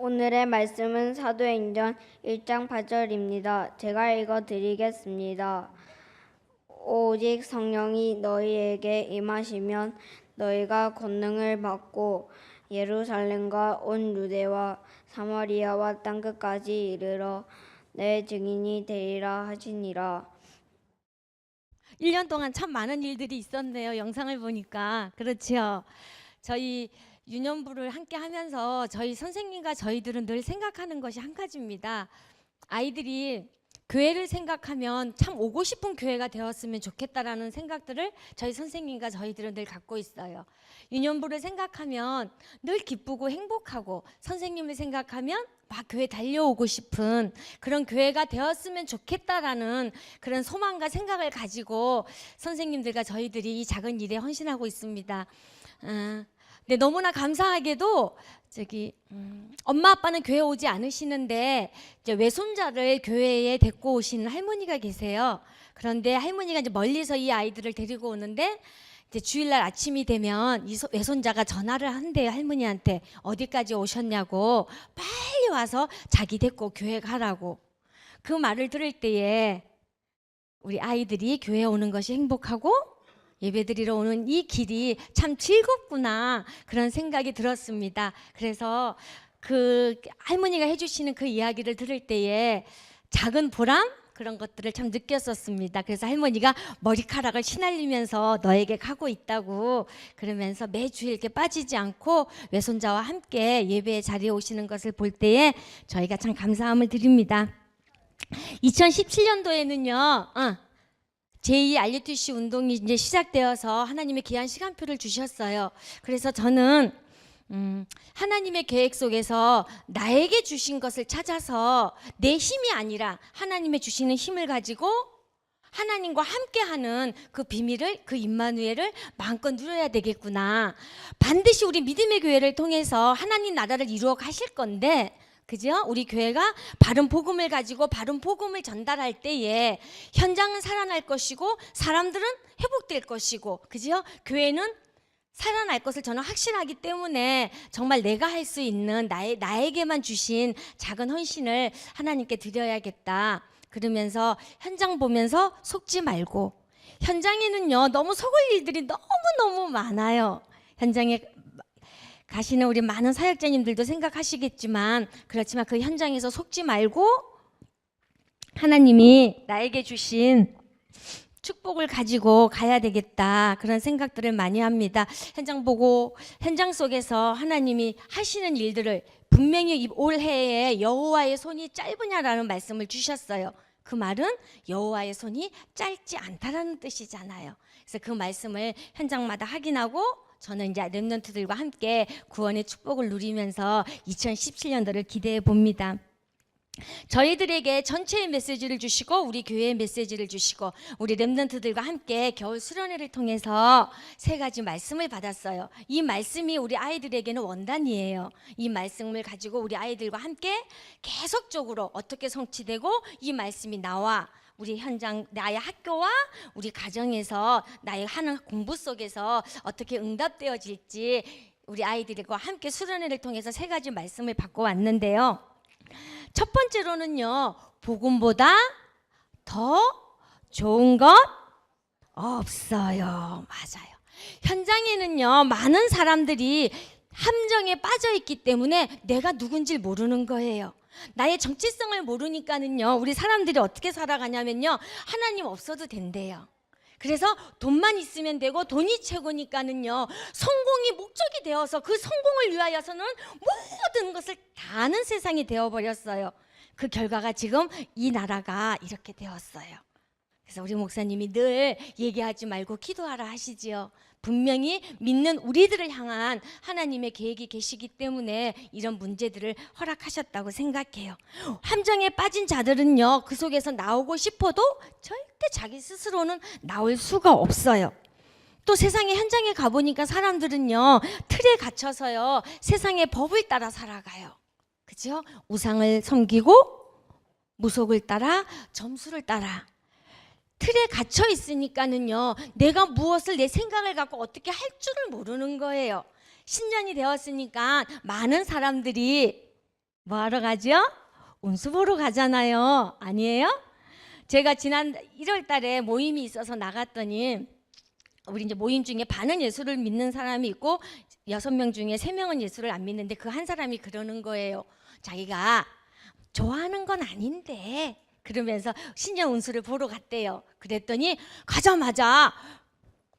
오늘의 말씀은 사도행전 1장 8절입니다. 제가 읽어드리겠습니다. 오직 성령이 너희에게 임하시면 너희가 권능을 받고 예루살렘과 온 유대와 사마리아와 땅끝까지 이르러 내 증인이 되리라 하시니라. 1년 동안 참 많은 일들이 있었네요. 영상을 보니까. 그렇죠. 저희 유년부를 함께 하면서 저희 선생님과 저희들은 늘 생각하는 것이 한 가지입니다. 아이들이 교회를 생각하면 참 오고 싶은 교회가 되었으면 좋겠다라는 생각들을 저희 선생님과 저희들은 늘 갖고 있어요. 유년부를 생각하면 늘 기쁘고 행복하고, 선생님을 생각하면 막 교회 달려오고 싶은 그런 교회가 되었으면 좋겠다라는 그런 소망과 생각을 가지고 선생님들과 저희들이 이 작은 일에 헌신하고 있습니다. 근데 너무나 감사하게도 엄마 아빠는 교회 오지 않으시는데 이제 외손자를 교회에 데리고 오시는 할머니가 계세요. 그런데 할머니가 이제 멀리서 이 아이들을 데리고 오는데 이제 주일날 아침이 되면 이 외손자가 전화를 한대요. 할머니한테 어디까지 오셨냐고, 빨리 와서 자기 데리고 교회 가라고. 그 말을 들을 때에 우리 아이들이 교회 오는 것이 행복하고 예배드리러 오는 이 길이 참 즐겁구나, 그런 생각이 들었습니다. 그래서 그 할머니가 해주시는 그 이야기를 들을 때에 작은 보람, 그런 것들을 참 느꼈었습니다. 그래서 할머니가 머리카락을 시날리면서 너에게 가고 있다고 그러면서 매주 이렇게 빠지지 않고 외손자와 함께 예배의 자리에 오시는 것을 볼 때에 저희가 참 감사함을 드립니다. 2017년도에는요 제2 RUTC 운동이 이제 시작되어서 하나님의 귀한 시간표를 주셨어요. 그래서 저는 하나님의 계획 속에서 나에게 주신 것을 찾아서 내 힘이 아니라 하나님의 주시는 힘을 가지고 하나님과 함께하는 그 비밀을, 그 임마누엘을 마음껏 누려야 되겠구나. 반드시 우리 믿음의 교회를 통해서 하나님 나라를 이루어 가실 건데, 그죠? 우리 교회가 바른 복음을 가지고 바른 복음을 전달할 때에 현장은 살아날 것이고 사람들은 회복될 것이고, 그죠? 교회는 살아날 것을 저는 확신하기 때문에 정말 내가 할 수 있는 나에게만 주신 작은 헌신을 하나님께 드려야겠다. 그러면서 현장 보면서 속지 말고, 현장에는요 너무 속을 일들이 너무너무 많아요. 현장에 가시는 우리 많은 사역자님들도 생각하시겠지만, 그렇지만 그 현장에서 속지 말고 하나님이 나에게 주신 축복을 가지고 가야 되겠다, 그런 생각들을 많이 합니다. 현장 보고 현장 속에서 하나님이 하시는 일들을, 분명히 올해에 여호와의 손이 짧으냐라는 말씀을 주셨어요. 그 말은 여호와의 손이 짧지 않다라는 뜻이잖아요. 그래서 그 말씀을 현장마다 확인하고 저는 이제 렘넌트들과 함께 구원의 축복을 누리면서 2017년도를 기대해 봅니다. 저희들에게 전체의 메시지를 주시고 우리 교회의 메시지를 주시고 우리 렘넌트들과 함께 겨울 수련회를 통해서 3가지 말씀을 받았어요. 이 말씀이 우리 아이들에게는 원단이에요. 이 말씀을 가지고 우리 아이들과 함께 계속적으로 어떻게 성취되고 이 말씀이 나와 우리 현장, 나의 학교와 우리 가정에서 나의 하는 공부 속에서 어떻게 응답되어질지 우리 아이들과 함께 수련회를 통해서 3가지 말씀을 받고 왔는데요. 첫 번째로는요, 복음보다 더 좋은 것 없어요. 맞아요. 현장에는요 많은 사람들이 함정에 빠져 있기 때문에 내가 누군지 모르는 거예요. 나의 정체성을 모르니까는요 우리 사람들이 어떻게 살아가냐면요, 하나님 없어도 된대요. 그래서 돈만 있으면 되고 돈이 최고니까는요 성공이 목적이 되어서 그 성공을 위하여서는 모든 것을 다 하는 세상이 되어버렸어요. 그 결과가 지금 이 나라가 이렇게 되었어요. 그래서 우리 목사님이 늘 얘기하지 말고 기도하라 하시지요. 분명히 믿는 우리들을 향한 하나님의 계획이 계시기 때문에 이런 문제들을 허락하셨다고 생각해요. 함정에 빠진 자들은요 그 속에서 나오고 싶어도 절대 자기 스스로는 나올 수가 없어요. 또 세상의 현장에 가보니까 사람들은요 틀에 갇혀서요 세상의 법을 따라 살아가요. 그죠? 우상을 섬기고 무속을 따라, 점수를 따라 틀에 갇혀 있으니까는요 내가 무엇을, 내 생각을 갖고 어떻게 할 줄을 모르는 거예요. 신년이 되었으니까 많은 사람들이 뭐 하러 가죠? 운수 보러 가잖아요. 아니에요? 제가 지난 1월 달에 모임이 있어서 나갔더니 우리 이제 모임 중에 반은 예수를 믿는 사람이 있고 6명 중에 3명은 예수를 안 믿는데 그 한 사람이 그러는 거예요. 자기가 좋아하는 건 아닌데 그러면서 신년 운수를 보러 갔대요. 그랬더니 가자마자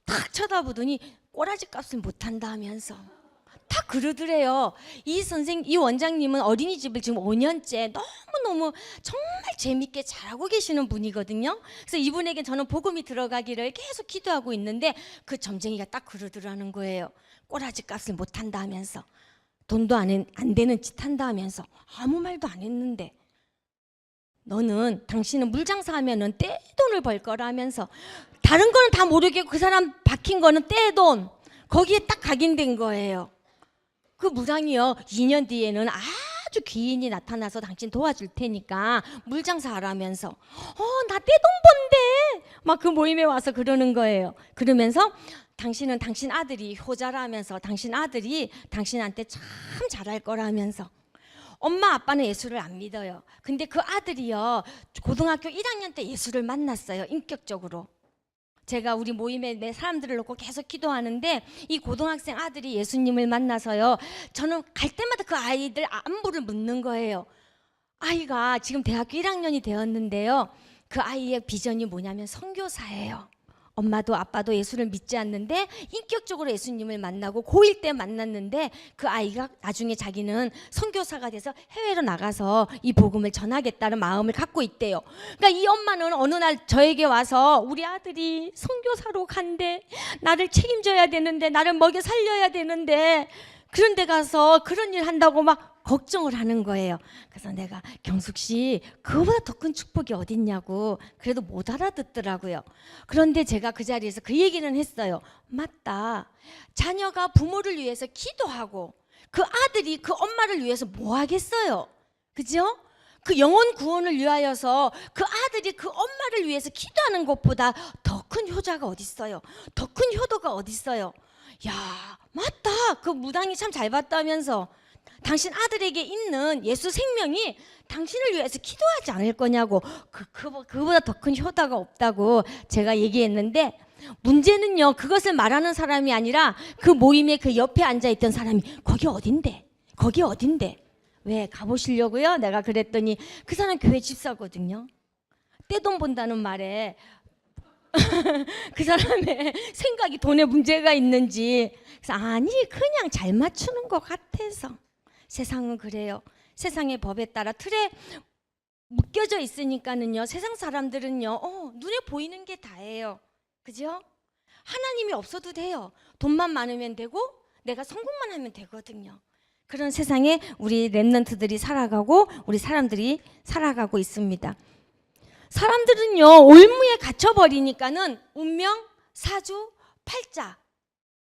탁 쳐다보더니 꼬라지 값을 못한다 하면서 다 그러더래요. 이 원장님은 어린이집을 지금 5년째 너무너무 정말 재밌게 잘하고 계시는 분이거든요. 그래서 이분에게 저는 복음이 들어가기를 계속 기도하고 있는데 그 점쟁이가 딱 그러더라는 거예요. 꼬라지 값을 못한다 하면서 돈도 안 되는 짓 한다 하면서 아무 말도 안 했는데 당신은 물장사 하면은 떼돈을 벌 거라면서 다른 거는 다 모르겠고 그 사람 박힌 거는 떼돈 거기에 딱 각인된 거예요. 그 무당이요 2년 뒤에는 아주 귀인이 나타나서 당신 도와줄 테니까 물장사 하라면서 나 떼돈 번대 막 그 모임에 와서 그러는 거예요. 그러면서 당신은 당신 아들이 효자라면서 당신 아들이 당신한테 참 잘할 거라면서 엄마 아빠는 예수를 안 믿어요. 근데 그 아들이요 고등학교 1학년 때 예수를 만났어요. 인격적으로. 제가 우리 모임에 내 사람들을 놓고 계속 기도하는데 이 고등학생 아들이 예수님을 만나서요 저는 갈 때마다 그 아이들 안부를 묻는 거예요. 아이가 지금 대학교 1학년이 되었는데요 그 아이의 비전이 뭐냐면 선교사예요. 엄마도 아빠도 예수를 믿지 않는데 인격적으로 예수님을 만나고 고1 때 만났는데 그 아이가 나중에 자기는 선교사가 돼서 해외로 나가서 이 복음을 전하겠다는 마음을 갖고 있대요. 그러니까 이 엄마는 어느 날 저에게 와서 우리 아들이 선교사로 간대. 나를 책임져야 되는데 나를 먹여 살려야 되는데 그런 데 가서 그런 일 한다고 막 걱정을 하는 거예요. 그래서 내가 경숙 씨 그거보다 더 큰 축복이 어딨냐고 그래도 못 알아듣더라고요. 그런데 제가 그 자리에서 그 얘기는 했어요. 맞다. 자녀가 부모를 위해서 기도하고 그 아들이 그 엄마를 위해서 뭐 하겠어요. 그죠? 그 영혼 구원을 위하여서 그 아들이 그 엄마를 위해서 기도하는 것보다 더 큰 효자가 어딨어요. 더 큰 효도가 어딨어요. 야 맞다. 그 무당이 참 잘 봤다면서 당신 아들에게 있는 예수 생명이 당신을 위해서 기도하지 않을 거냐고 그보다 더 큰 효다가 없다고 제가 얘기했는데 문제는요 그것을 말하는 사람이 아니라 그 모임에 그 옆에 앉아있던 사람이 거기 어딘데 왜 가보시려고요? 내가 그랬더니 그 사람 교회 집사거든요. 떼돈 본다는 말에 그 사람의 생각이 돈에 문제가 있는지 그래서 아니 그냥 잘 맞추는 것 같아서 세상은 그래요. 세상의 법에 따라 틀에 묶여져 있으니까는요 세상 사람들은요 눈에 보이는 게 다예요. 그죠? 하나님이 없어도 돼요. 돈만 많으면 되고 내가 성공만 하면 되거든요. 그런 세상에 우리 랩런트들이 살아가고 우리 사람들이 살아가고 있습니다. 사람들은요 올무에 갇혀버리니까는 운명, 사주, 팔자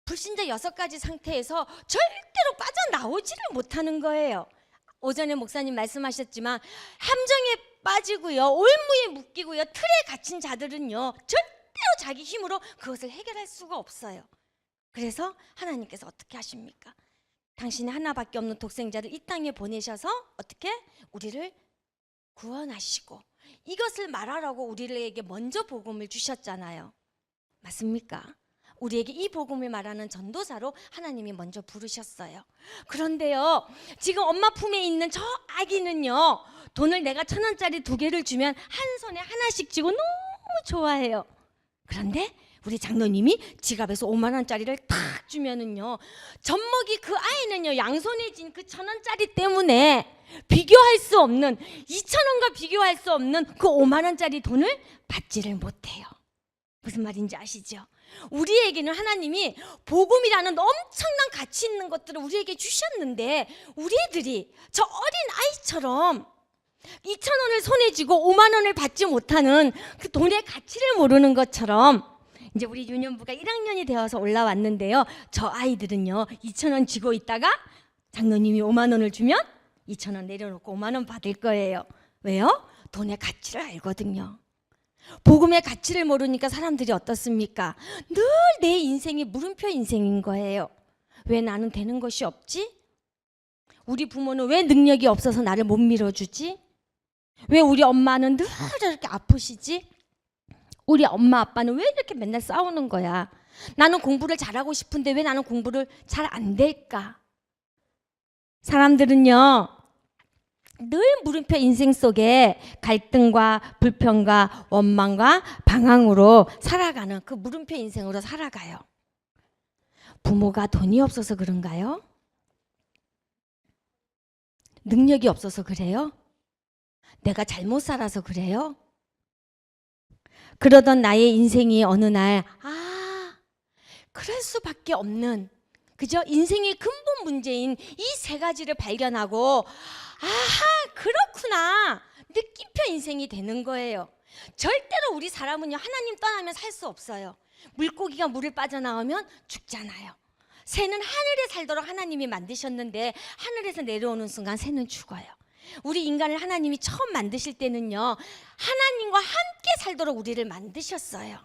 불신자 6가지 상태에서 절대로 빠져나오지를 못하는 거예요. 오전에 목사님 말씀하셨지만 함정에 빠지고요 올무에 묶이고요 틀에 갇힌 자들은요 절대로 자기 힘으로 그것을 해결할 수가 없어요. 그래서 하나님께서 어떻게 하십니까? 당신이 하나밖에 없는 독생자를 이 땅에 보내셔서 어떻게? 우리를 구원하시고 이것을 말하라고 우리에게 먼저 복음을 주셨잖아요. 맞습니까? 우리에게 이 복음을 말하는 전도사로 하나님이 먼저 부르셨어요. 그런데요 지금 엄마 품에 있는 저 아기는요 돈을 내가 1,000원짜리 2개를 주면 한 손에 하나씩 쥐고 너무 좋아해요. 그런데 우리 장로님이 지갑에서 5만 원짜리를 탁 주면은요 젖먹이 그 아이는요 양손에 쥔 그 1,000원짜리 때문에 비교할 수 없는 2,000원과 비교할 수 없는 그 5만 원짜리 돈을 받지를 못해요. 무슨 말인지 아시죠? 우리에게는 하나님이 복음이라는 엄청난 가치 있는 것들을 우리에게 주셨는데 우리 애들이 저 어린 아이처럼 2,000원을 손에 쥐고 5만 원을 받지 못하는 그 돈의 가치를 모르는 것처럼 이제 우리 유년부가 1학년이 되어서 올라왔는데요 저 아이들은요 2,000원 쥐고 있다가 장로님이 5만 원을 주면 2,000원 내려놓고 5만 원 받을 거예요. 왜요? 돈의 가치를 알거든요. 복음의 가치를 모르니까 사람들이 어떻습니까? 늘 내 인생이 물음표 인생인 거예요. 왜 나는 되는 것이 없지? 우리 부모는 왜 능력이 없어서 나를 못 밀어주지? 왜 우리 엄마는 늘 이렇게 아프시지? 우리 엄마 아빠는 왜 이렇게 맨날 싸우는 거야? 나는 공부를 잘하고 싶은데 왜 나는 공부를 잘 안 될까? 사람들은요, 늘 물음표 인생 속에 갈등과 불평과 원망과 방황으로 살아가는 그 물음표 인생으로 살아가요. 부모가 돈이 없어서 그런가요? 능력이 없어서 그래요? 내가 잘못 살아서 그래요? 그러던 나의 인생이 어느 날 그럴 수밖에 없는, 그죠? 인생의 근본 문제인 이 세 가지를 발견하고 그렇구나, 느낌표 인생이 되는 거예요. 절대로 우리 사람은요, 하나님 떠나면 살 수 없어요. 물고기가 물을 빠져나오면 죽잖아요. 새는 하늘에 살도록 하나님이 만드셨는데 하늘에서 내려오는 순간 새는 죽어요. 우리 인간을 하나님이 처음 만드실 때는요, 하나님과 함께 살도록 우리를 만드셨어요.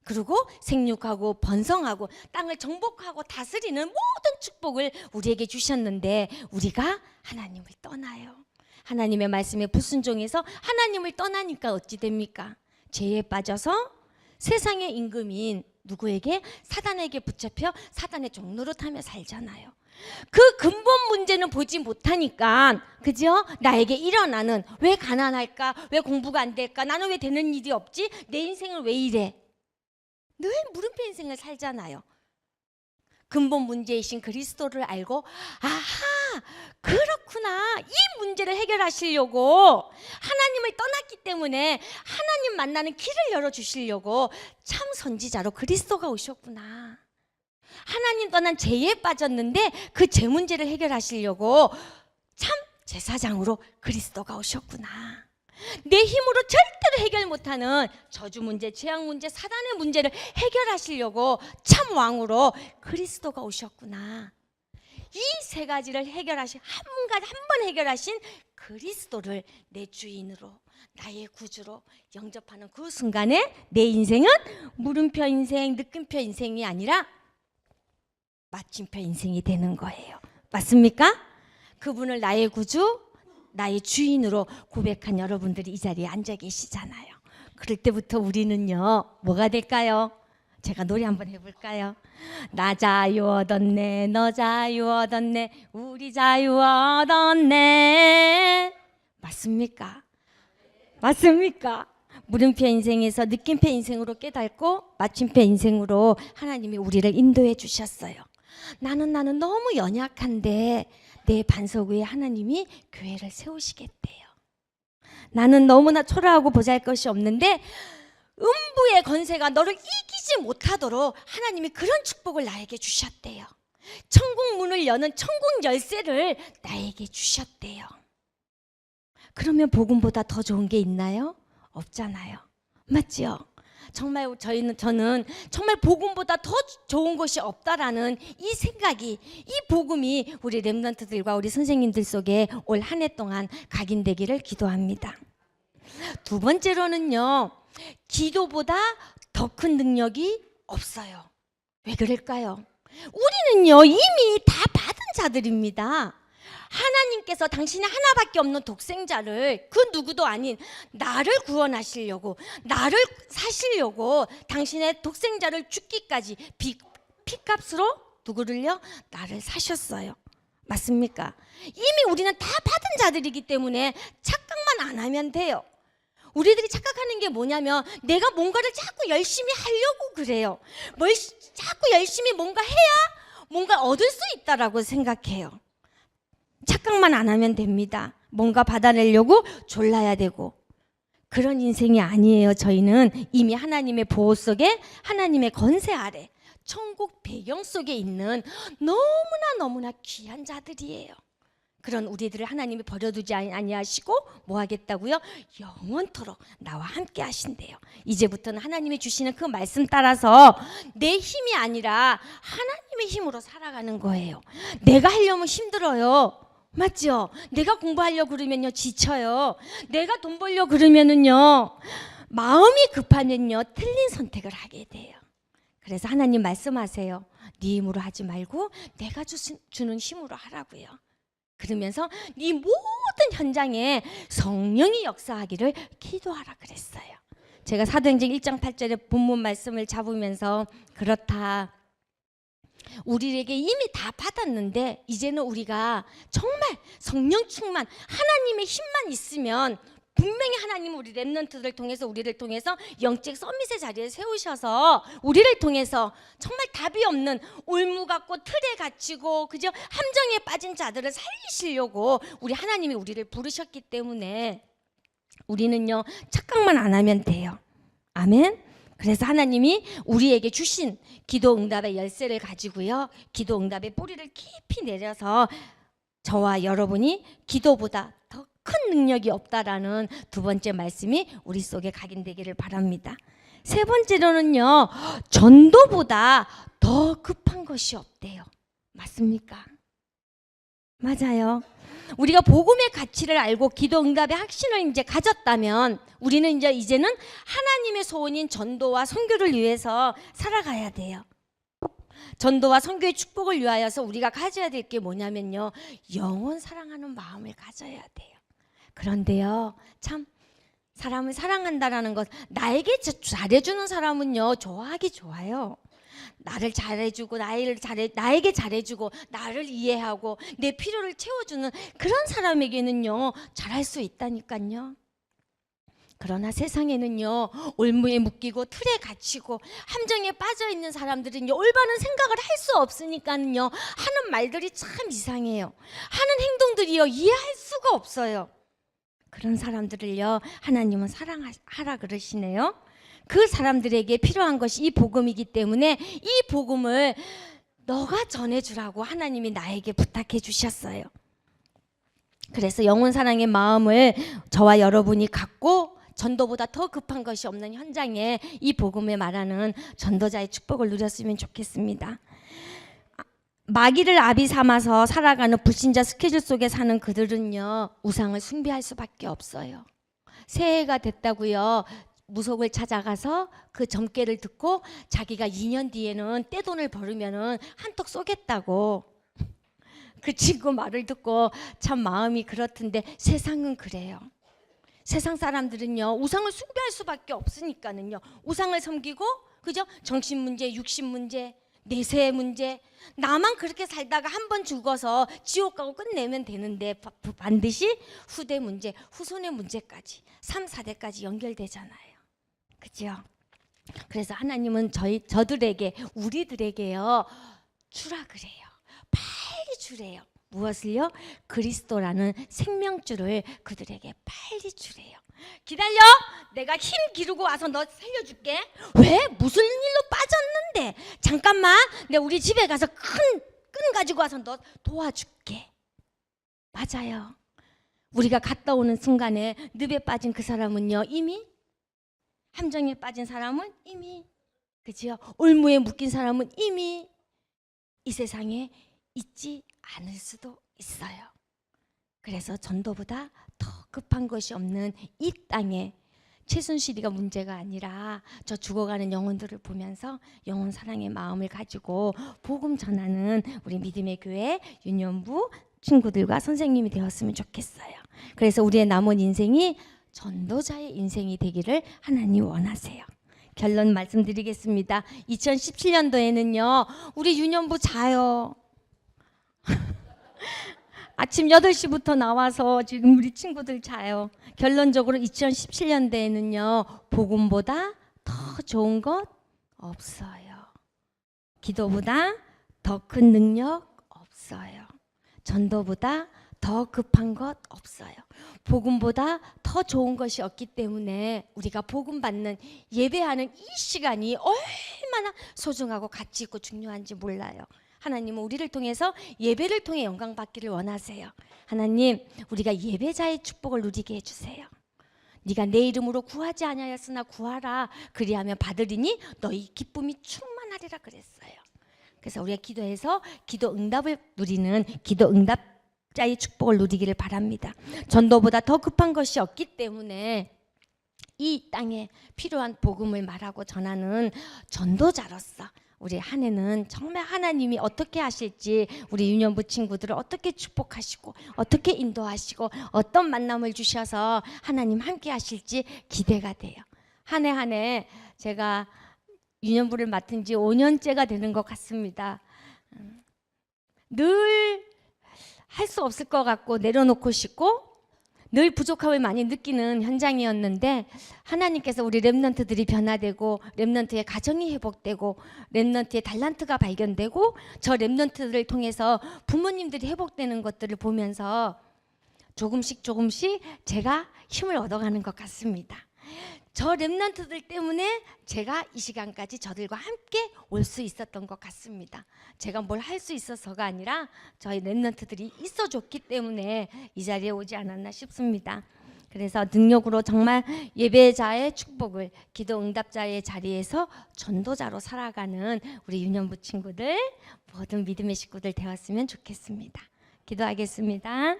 그리고 생육하고 번성하고 땅을 정복하고 다스리는 모든 축복을 우리에게 주셨는데 우리가 하나님을 떠나요. 하나님의 말씀에 불순종해서 하나님을 떠나니까 어찌 됩니까? 죄에 빠져서 세상의 임금인 누구에게? 사단에게 붙잡혀 사단의 종노릇하며 살잖아요. 그 근본 문제는 보지 못하니까, 그죠? 나에게 일어나는, 왜 가난할까? 왜 공부가 안 될까? 나는 왜 되는 일이 없지? 내 인생은 왜 이래? 늘 물음표 인생을 살잖아요. 근본 문제이신 그리스도를 알고 그렇구나, 이 문제를 해결하시려고 하나님을 떠났기 때문에 하나님 만나는 길을 열어주시려고 참 선지자로 그리스도가 오셨구나. 하나님 떠난 죄에 빠졌는데 그 죄 문제를 해결하시려고 참 제사장으로 그리스도가 오셨구나. 내 힘으로 절대로 해결 못하는 저주 문제, 재앙 문제, 사단의 문제를 해결하시려고 참 왕으로 그리스도가 오셨구나. 이 세 가지를 해결하신, 한 번 해결하신 그리스도를 내 주인으로, 나의 구주로 영접하는 그 순간에 내 인생은 물음표 인생, 느낌표 인생이 아니라 마침표 인생이 되는 거예요. 맞습니까? 그분을 나의 구주, 나의 주인으로 고백한 여러분들이 이 자리에 앉아 계시잖아요. 그럴 때부터 우리는요, 뭐가 될까요? 제가 노래 한번 해볼까요? 나 자유 얻었네, 너 자유 얻었네, 우리 자유 얻었네. 맞습니까? 맞습니까? 물음표 인생에서 느낌표 인생으로 깨닫고 마침표 인생으로 하나님이 우리를 인도해 주셨어요. 나는 너무 연약한데 내 반석 위에 하나님이 교회를 세우시겠대요. 나는 너무나 초라하고 보잘것이 없는데 음부의 권세가 너를 이기지 못하도록 하나님이 그런 축복을 나에게 주셨대요. 천국 문을 여는 천국 열쇠를 나에게 주셨대요. 그러면 복음보다 더 좋은 게 있나요? 없잖아요. 맞죠? 정말 저는 정말 복음보다 더 좋은 것이 없다라는 이 생각이, 이 복음이 우리 렘넌트들과 우리 선생님들 속에 올 한 해 동안 각인되기를 기도합니다. 두 번째로는요, 기도보다 더 큰 능력이 없어요. 왜 그럴까요? 우리는요, 이미 다 받은 자들입니다. 하나님께서 당신이 하나밖에 없는 독생자를, 그 누구도 아닌 나를 구원하시려고, 나를 사시려고 당신의 독생자를 죽기까지 피값으로 누구를요? 나를 사셨어요. 맞습니까? 이미 우리는 다 받은 자들이기 때문에 착각만 안 하면 돼요. 우리들이 착각하는 게 뭐냐면 내가 뭔가를 자꾸 열심히 하려고 그래요. 자꾸 열심히 뭔가 해야 뭔가 얻을 수 있다라고 생각해요. 착각만 안 하면 됩니다. 뭔가 받아내려고 졸라야 되고, 그런 인생이 아니에요. 저희는 이미 하나님의 보호 속에, 하나님의 권세 아래, 천국 배경 속에 있는 너무나 귀한 자들이에요. 그런 우리들을 하나님이 버려두지 아니하시고 뭐 하겠다고요? 영원토록 나와 함께 하신대요. 이제부터는 하나님이 주시는 그 말씀 따라서 내 힘이 아니라 하나님의 힘으로 살아가는 거예요. 내가 하려면 힘들어요. 맞죠? 내가 공부하려고 그러면요, 지쳐요. 내가 돈 벌려고 그러면은요, 마음이 급하면요, 틀린 선택을 하게 돼요. 그래서 하나님 말씀하세요. 네 힘으로 하지 말고 내가 주는 힘으로 하라고요. 그러면서 이 모든 현장에 성령이 역사하기를 기도하라 그랬어요. 제가 사도행전 1장 8절의 본문 말씀을 잡으면서 그렇다. 우리에게 이미 다 받았는데 이제는 우리가 정말 성령 충만 하나님의 힘만 있으면 분명히 하나님은 우리 렘넌트들 통해서 우리를 통해서 영적 서밋의 자리에 세우셔서 우리를 통해서 정말 답이 없는 올무 같고 틀에 갇히고 그저 함정에 빠진 자들을 살리시려고 우리 하나님이 우리를 부르셨기 때문에 우리는요 착각만 안 하면 돼요. 아멘. 그래서 하나님이 우리에게 주신 기도 응답의 열쇠를 가지고요 기도 응답의 뿌리를 깊이 내려서 저와 여러분이 기도보다 더 큰 능력이 없다라는 두 번째 말씀이 우리 속에 각인되기를 바랍니다. 세 번째로는요 전도보다 더 급한 것이 없대요. 맞습니까? 맞아요. 우리가 복음의 가치를 알고 기도 응답의 확신을 이제 가졌다면 우리는 이제는 하나님의 소원인 전도와 선교를 위해서 살아가야 돼요. 전도와 선교의 축복을 위하여서 우리가 가져야 될 게 뭐냐면요 영혼 사랑하는 마음을 가져야 돼요. 그런데요 참 사람을 사랑한다라는 것 나에게 잘해주는 사람은요 좋아하기 좋아요. 나를 잘해주고 나에게 잘해주고 나를 이해하고 내 필요를 채워주는 그런 사람에게는요 잘할 수 있다니까요. 그러나 세상에는요 올무에 묶이고 틀에 갇히고 함정에 빠져있는 사람들은요 올바른 생각을 할 수 없으니까요 하는 말들이 참 이상해요. 하는 행동들이요 이해할 수가 없어요. 그런 사람들을요 하나님은 사랑하라 그러시네요. 그 사람들에게 필요한 것이 이 복음이기 때문에 이 복음을 너가 전해주라고 하나님이 나에게 부탁해 주셨어요. 그래서 영혼 사랑의 마음을 저와 여러분이 갖고 전도보다 더 급한 것이 없는 현장에 이 복음을 말하는 전도자의 축복을 누렸으면 좋겠습니다. 마귀를 아비 삼아서 살아가는 불신자 스케줄 속에 사는 그들은요 우상을 숭배할 수밖에 없어요. 새해가 됐다고요 무속을 찾아가서 그 점괘를 듣고 자기가 2년 뒤에는 떼돈을 벌으면은 한턱 쏘겠다고 그 친구 말을 듣고 참 마음이 그렇던데 세상은 그래요. 세상 사람들은요 우상을 숭배할 수밖에 없으니까는요 우상을 섬기고 그죠 정신 문제, 육신 문제, 내세의 문제 나만 그렇게 살다가 한 번 죽어서 지옥 가고 끝내면 되는데 반드시 후대 문제, 후손의 문제까지 3, 4대까지 연결되잖아요. 그죠? 그래서 하나님은 저들에게 우리들에게요 주라 그래요. 빨리 주래요. 무엇을요? 그리스도라는 생명줄을 그들에게 빨리 주래요. 기다려. 내가 힘 기르고 와서 너 살려줄게. 왜? 무슨 일로 빠졌는데? 잠깐만. 내가 우리 집에 가서 큰 끈 가지고 와서 너 도와줄게. 맞아요. 우리가 갔다 오는 순간에 늪에 빠진 그 사람은요 이미 함정에 빠진 사람은 이미 그죠? 올무에 묶인 사람은 이미 이 세상에 있지 않을 수도 있어요. 그래서 전도보다 더 급한 것이 없는 이 땅에 최순실이가 문제가 아니라 저 죽어가는 영혼들을 보면서 영혼 사랑의 마음을 가지고 복음 전하는 우리 믿음의 교회 유년부 친구들과 선생님이 되었으면 좋겠어요. 그래서 우리의 남은 인생이 전도자의 인생이 되기를 하나님 원하세요. 결론 말씀드리겠습니다. 2017년도에는요 우리 유년부 자요. 아침 8시부터 나와서 지금 우리 친구들 자요. 결론적으로 2017년도에는요 복음보다 더 좋은 것 없어요. 기도보다 더 큰 능력 없어요. 전도보다 더 급한 것 없어요. 복음보다 더 좋은 것이 없기 때문에 우리가 복음 받는 예배하는 이 시간이 얼마나 소중하고 가치 있고 중요한지 몰라요. 하나님은 우리를 통해서 예배를 통해 영광 받기를 원하세요. 하나님 우리가 예배자의 축복을 누리게 해주세요. 네가 내 이름으로 구하지 아니하였으나 구하라 그리하면 받으리니 너희 기쁨이 충만하리라 그랬어요. 그래서 우리가 기도해서 기도 응답을 누리는 기도 응답자의 축복을 누리기를 바랍니다. 전도보다 더 급한 것이 없기 때문에 이 땅에 필요한 복음을 말하고 전하는 전도자로서 우리 한 해는 정말 하나님이 어떻게 하실지, 우리 유년부 친구들을 어떻게 축복하시고 어떻게 인도하시고 어떤 만남을 주셔서 하나님 함께 하실지 기대가 돼요. 한 해 한 해 제가 유년부를 맡은 지 5년째가 되는 것 같습니다. 늘 할 수 없을 것 같고 내려놓고 싶고 늘 부족함을 많이 느끼는 현장이었는데, 하나님께서 우리 렘넌트들이 변화되고 렘넌트의 가정이 회복되고 렘넌트의 달란트가 발견되고 저 렘넌트들을 통해서 부모님들이 회복되는 것들을 보면서 조금씩 제가 힘을 얻어가는 것 같습니다. 저 렘넌트들 때문에 제가 이 시간까지 저들과 함께 올 수 있었던 것 같습니다. 제가 뭘 할 수 있어서가 아니라 저희 렘넌트들이 있어줬기 때문에 이 자리에 오지 않았나 싶습니다. 그래서 능력으로 정말 예배자의 축복을, 기도 응답자의 자리에서 전도자로 살아가는 우리 유년부 친구들, 모든 믿음의 식구들 되었으면 좋겠습니다. 기도하겠습니다.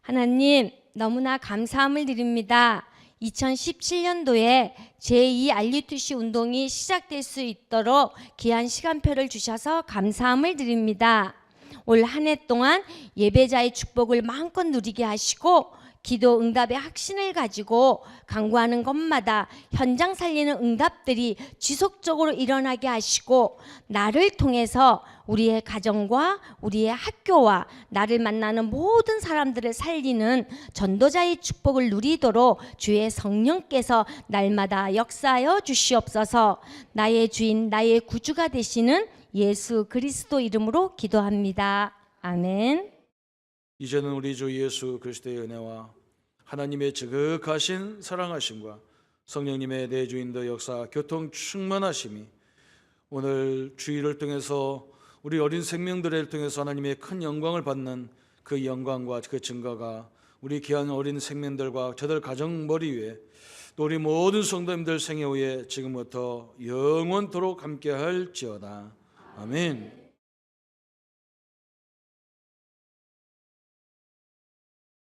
하나님, 너무나 감사함을 드립니다. 2017년도에 제2 RUTC 운동이 시작될 수 있도록 귀한 시간표를 주셔서 감사함을 드립니다. 올 한 해 동안 예배자의 축복을 마음껏 누리게 하시고 기도 응답의 확신을 가지고 간구하는 것마다 현장 살리는 응답들이 지속적으로 일어나게 하시고, 나를 통해서 우리의 가정과 우리의 학교와 나를 만나는 모든 사람들을 살리는 전도자의 축복을 누리도록 주의 성령께서 날마다 역사하여 주시옵소서. 나의 주인, 나의 구주가 되시는 예수 그리스도 이름으로 기도합니다. 아멘. 이제는 우리 주 예수 그리스도의 은혜와 하나님의 지극하신 사랑하심과 성령님의 내주인도 역사 교통 충만하심이 오늘 주일을 통해서 우리 어린 생명들을 통해서 하나님의 큰 영광을 받는 그 영광과 그 증거가 우리 귀한 어린 생명들과 저들 가정 머리 위에 또 우리 모든 성도님들 생애 후에 지금부터 영원토록 함께할지어다. 아멘.